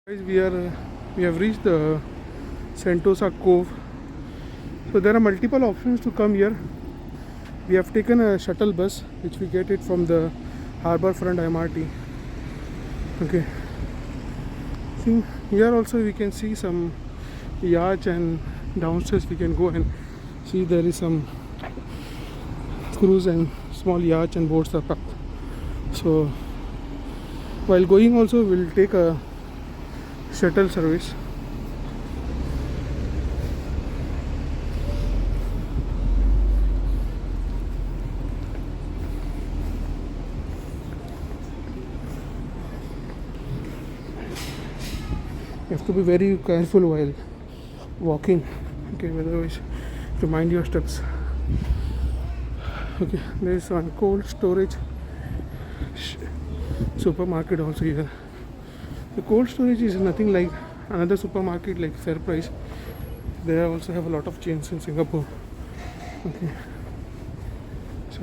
Guys, we have reached the Sentosa Cove. So there are multiple options to come here. We have taken a shuttle bus, which we get it from the Harbourfront MRT. Okay. See, here also we can see some yacht, and downstairs we can go and see there is some cruise and small yachts and boats are parked. So while going also we'll take a shuttle service. You have to be very careful while walking. Okay, otherwise to mind your steps. Okay, there is one cold storage supermarket also here. The cold storage is nothing like another supermarket like Fair Price. They also have a lot of chains in Singapore. Okay, so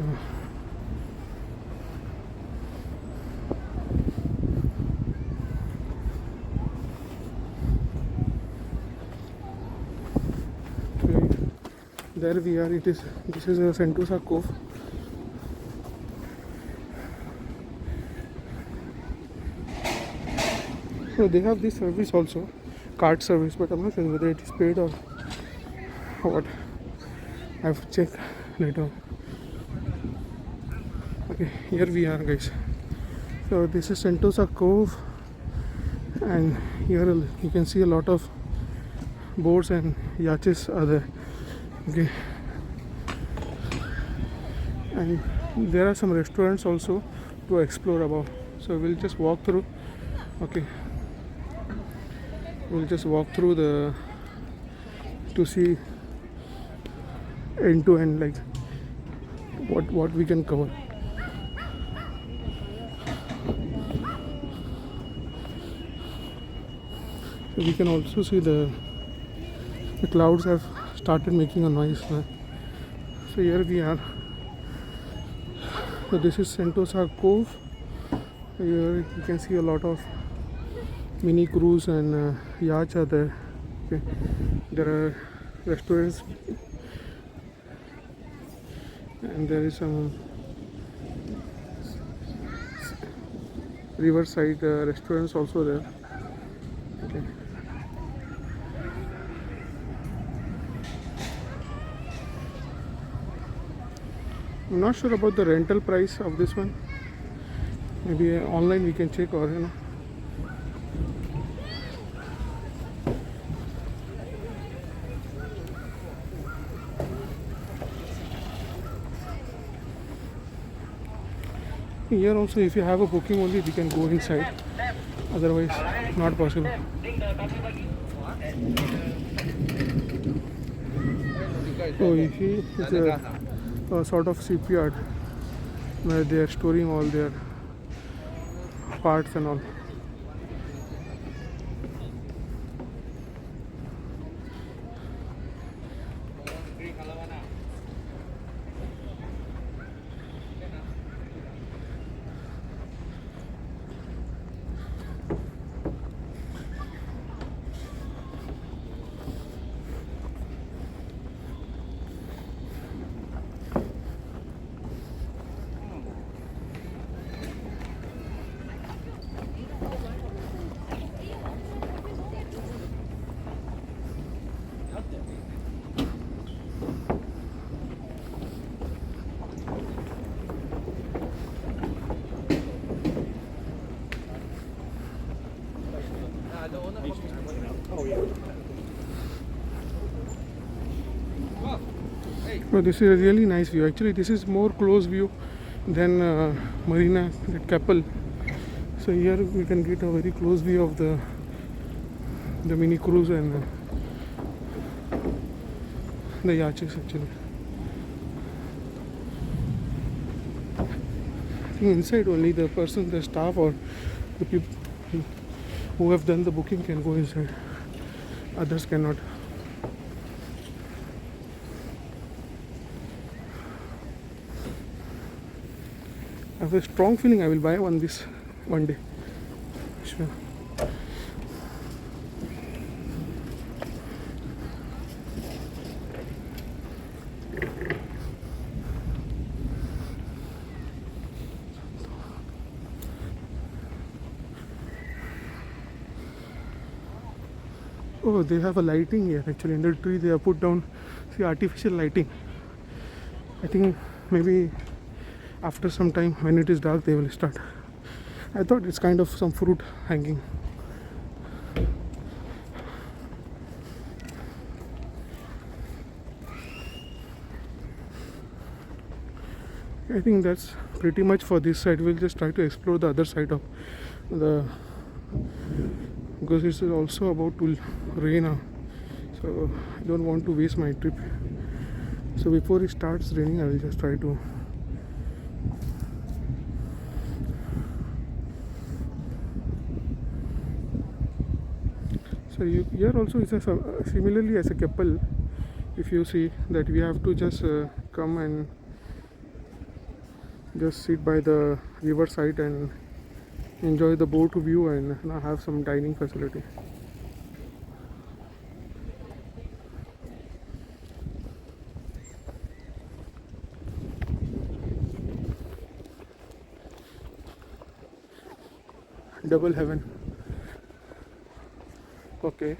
there we are. This is a Sentosa Cove. So they have this service also, cart service, but I'm not sure whether it is paid or what. I have to check later. Okay, here we are, guys. So this is Sentosa Cove, and here you can see a lot of boats and yachts are there. Okay, and there are some restaurants also to explore above. So we'll just walk through. Okay, we'll just walk through to see end to end, like what we can cover. So we can also see the clouds have started making a noise now. So here we are. So this is Sentosa Cove. Here you can see a lot of mini cruise and yachts are there. Okay. There are restaurants, and there is some riverside restaurants also there. Okay. I'm not sure about the rental price of this one. Maybe online we can check, or here also if you have a booking only we can go inside, otherwise not possible. So you see it's a sort of shipyard where they are storing all their parts and all. Well, this is a really nice view. Actually, this is more close view than Marina at Keppel. So here we can get a very close view of the mini cruise and the yachts actually. I think inside only the person, the staff or the people who have done the booking can go inside. Others cannot. I have a strong feeling I will buy this one day. Sure. Oh, they have a lighting here actually. In the tree, they have put down, see, artificial lighting. I think maybe after some time when it is dark, they will start. I thought it's kind of some fruit hanging. I think that's pretty much for this side. We'll just try to explore the other side of the, because it's also about to rain now, so I don't want to waste my trip. So before it starts raining, I will just try to so here also is a similarly as a Keppel. If you see that we have to just come and just sit by the river side and enjoy the boat view and have some dining facility. Double heaven. Okay.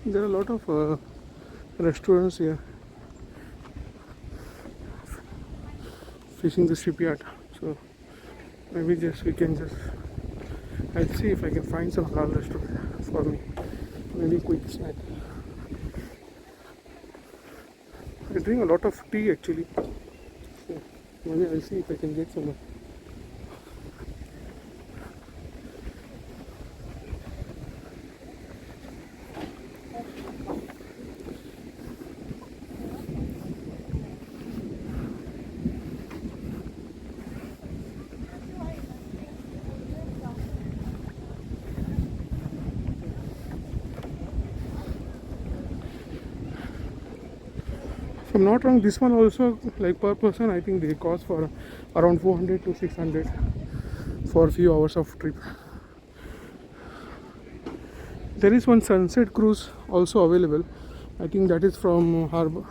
There are a lot of restaurants here facing the shipyard, so maybe just we can just, I'll see if I can find some halal restaurant for me, maybe quick snack. I drink a lot of tea actually, so maybe I'll see if I can get some. If I'm not wrong, this one also, like per person, I think they cost for around 400 to 600 for a few hours of trip. There is one sunset cruise also available. I think that is from Harbor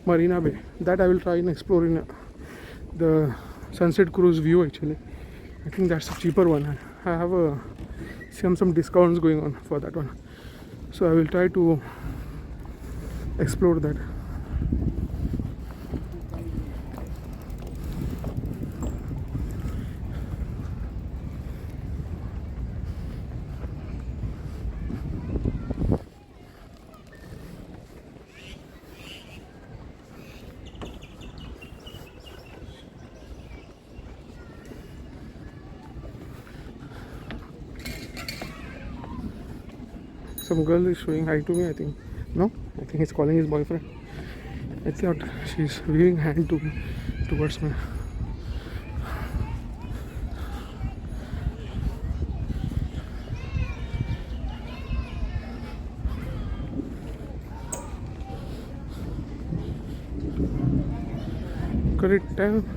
Marina Bay. That I will try and explore in the sunset cruise view actually. I think that's a cheaper one. I have some discounts going on for that one, so I will try to explore that. Some girl is showing hi to me, I think. No? I think he's calling his boyfriend. I thought she's waving hand towards me.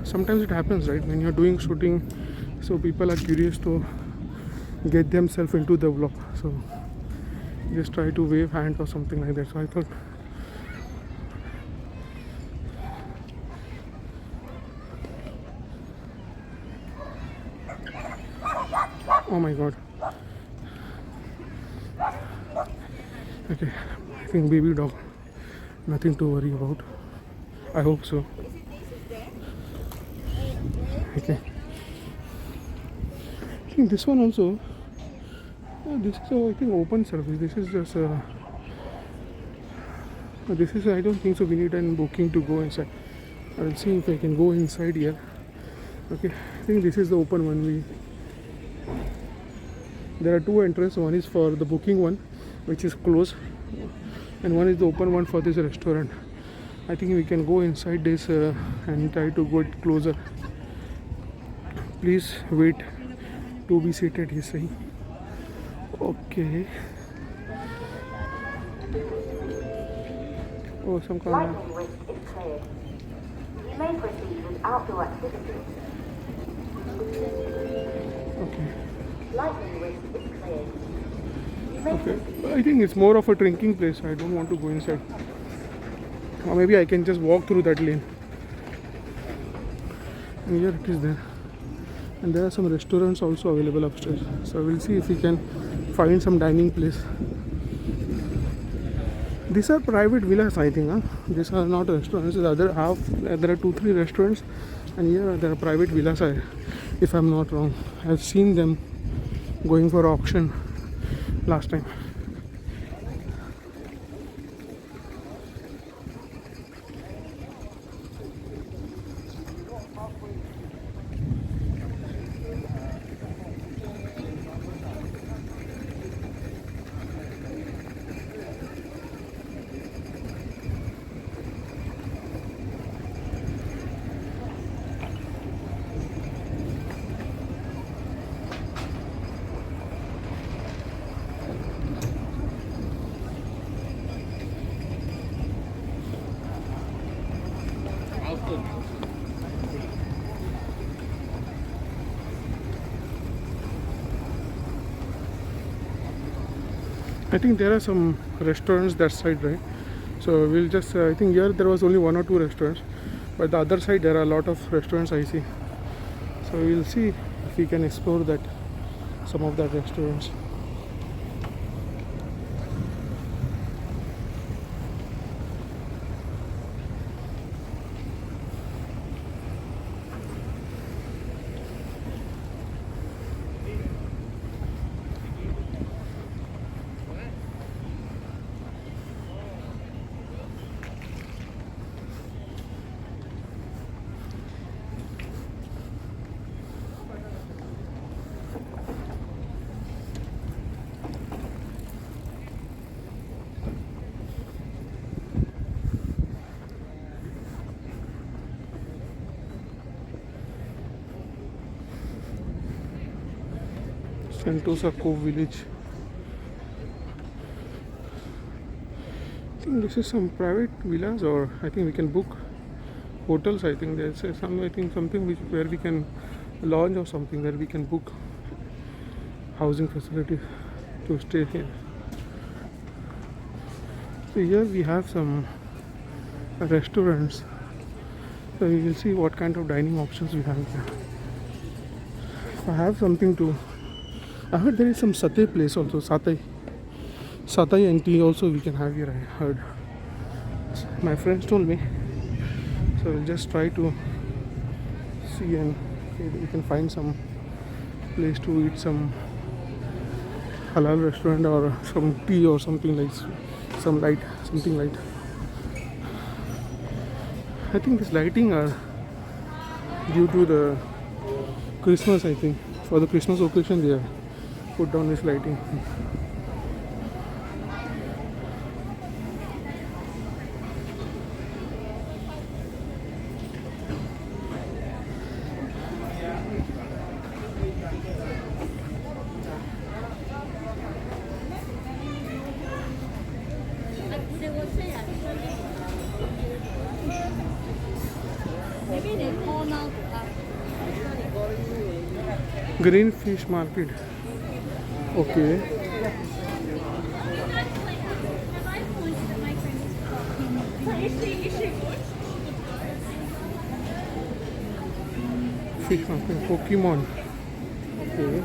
Sometimes it happens, right? When you're doing shooting, so people are curious to get themselves into the vlog. So just try to wave hand or something like that. So I thought, oh my god. Okay, I think baby dog, nothing to worry about. I hope so. Okay, I think this one also, this is I think open service. This is just this is, I don't think so we need a booking to go inside. I will see if I can go inside here. Okay, I think this is the open one. There are two entrances. One is for the booking one, which is closed, and one is the open one for this restaurant. I think we can go inside this and try to get closer. Please wait to be seated, he's saying. Okay. Oh, some kind of... Lightning risk is cleared. You may proceed with outdoor activities. Okay. Lightning risk is cleared. You may Okay. proceed. I think it's more of a drinking place. I don't want to go inside. Or maybe I can just walk through that lane. And here it is there. And there are some restaurants also available upstairs. So we'll see if we can find some dining place. These are private villas, I think. Huh? These are not restaurants. The other half, there are 2-3 restaurants, and here there are private villas. If I'm not wrong, I've seen them going for auction last time. I think there are some restaurants that side, right? So we'll just, I think here there was only 1 or 2 restaurants, but the other side there are a lot of restaurants I see. So we'll see if we can explore that, some of that restaurants. Sentosa Cove Village. I think this is some private villas, or I think we can book hotels. I think there's some, I think something where we can lodge or something, where we can book housing facilities to stay here. So here we have some restaurants. So we will see what kind of dining options we have here. I have something to... I heard there is some satay place also, satay and tea also we can have here, I heard. My friends told me. So we'll just try to see and we can find some place to eat some halal restaurant or some tea or something like something light. I think this lighting are due to the Christmas, I think. For the Christmas occasion they have put down this lighting. Green fish market. Okay. Fish market. Pokemon. Okay.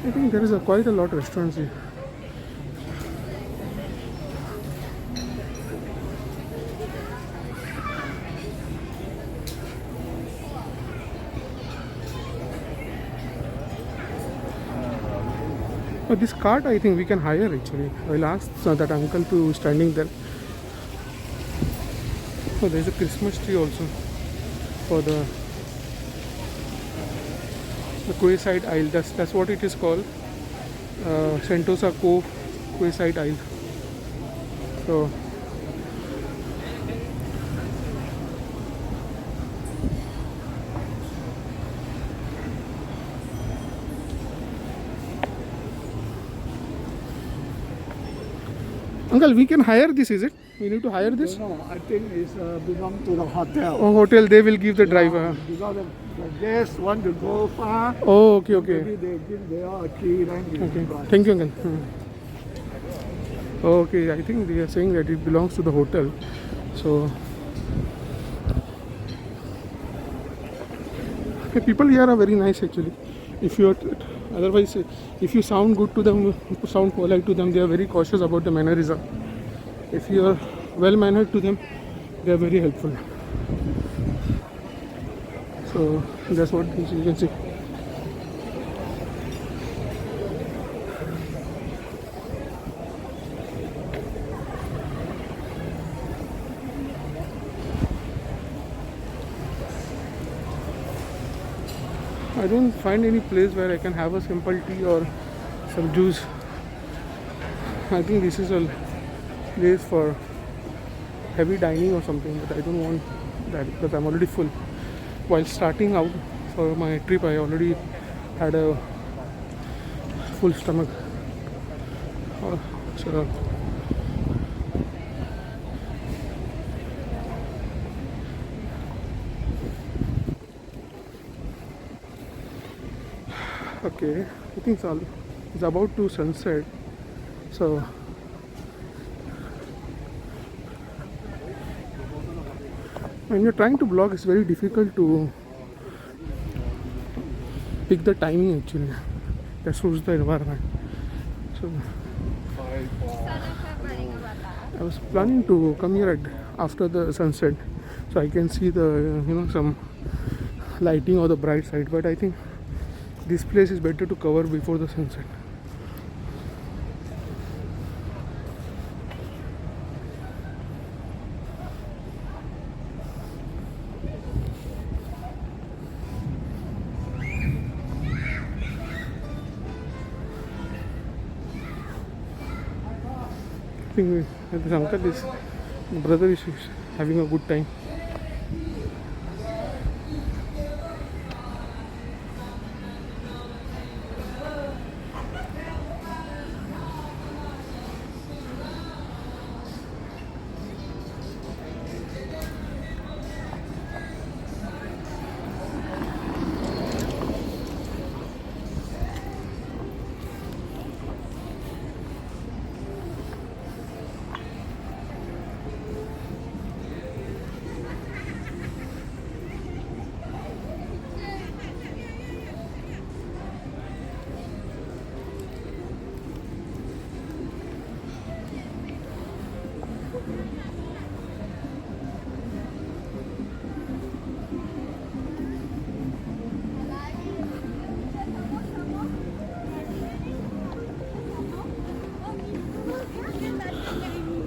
I think there is quite a lot of restaurants here. Oh, this cart I think we can hire actually. I'll ask that uncle to standing there. Oh, there's a Christmas tree also for the Quayside Isle. That's what it is called. Sentosa Cove Quayside Isle. So Uncle, we can hire this, is it? We need to hire this? No, I think it's belong to the hotel. Oh, hotel, they will give the driver. Because the guests want to go far, Oh, okay, okay. maybe they give they all a key, then you Okay. drive. Thank you, Uncle. Okay, I think they are saying that it belongs to the hotel. So, people here are very nice actually. If you are, otherwise, if you sound good to them, sound polite to them, they are very cautious about the mannerism. If you are well mannered to them, they are very helpful. So that's what you can see. I don't find any place where I can have a simple tea or some juice. I think this is a place for heavy dining or something, but I don't want that because I'm already full. While starting out for my trip, I already had a full stomach. So okay, I think it's about to sunset. So when you're trying to vlog, it's very difficult to pick the timing actually that suits the environment. So I was planning to come here after the sunset, so I can see the some lighting or the bright side. But I think this place is better to cover before the sunset. I think this uncle is, my brother is having a good time.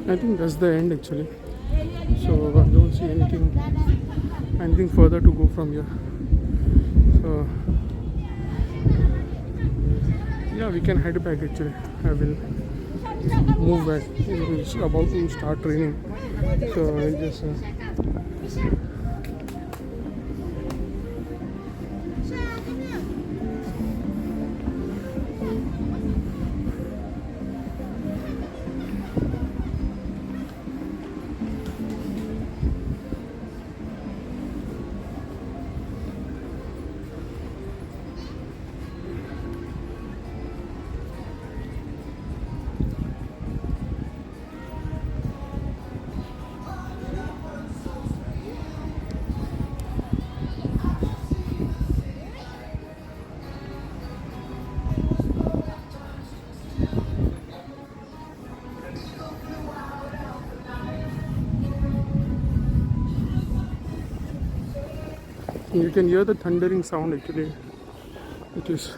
I think that's the end actually. So I don't see anything further to go from here. So yeah, we can head back actually. I will move back. It's about to start raining, so I'll just you can hear the thundering sound actually. It is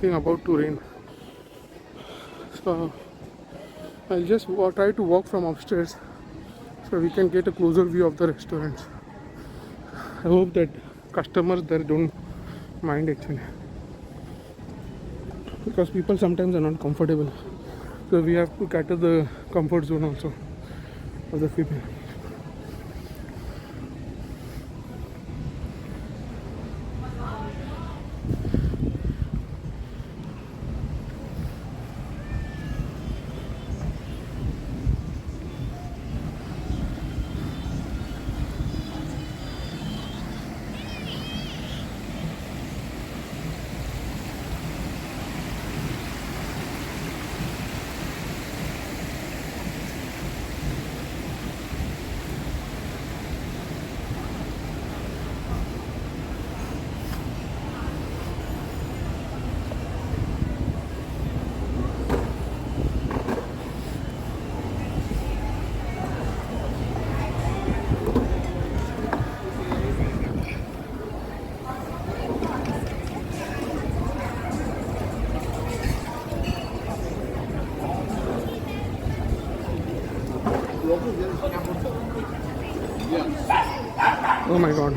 about to rain. So I'll just try to walk from upstairs so we can get a closer view of the restaurant. I hope that customers there don't mind actually, because people sometimes are not comfortable, so we have to cater the comfort zone also of the people. Oh my god.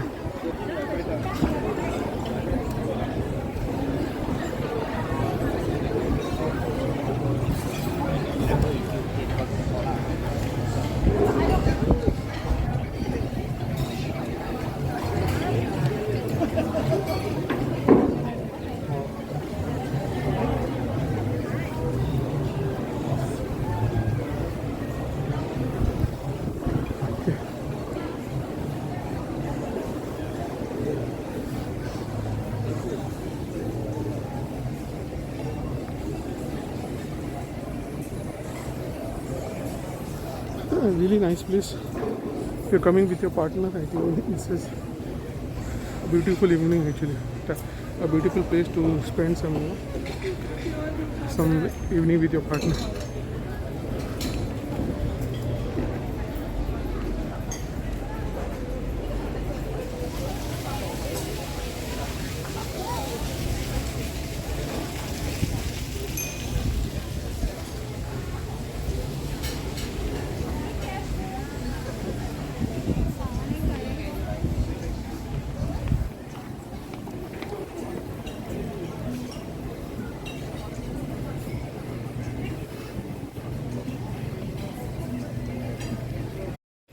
A really nice place. If you're coming with your partner, I think this is a beautiful evening actually. A beautiful place to spend some evening with your partner.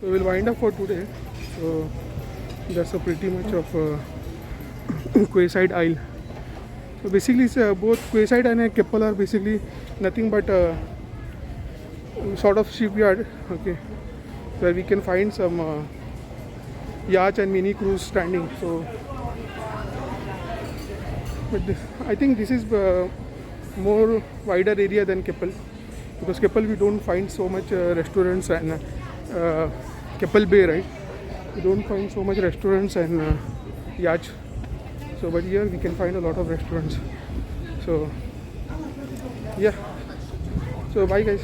So we'll wind up for today. So that's a pretty much of Quayside Isle. So basically, it's, both Quayside and Keppel are basically nothing but sort of shipyard. Okay, where we can find some yacht and mini cruise standing. So, but I think this is more wider area than Keppel, because Keppel we don't find so much restaurants and Keppel Bay, right? We don't find so much restaurants and yachts. So, but here we can find a lot of restaurants. So, yeah. So, bye guys.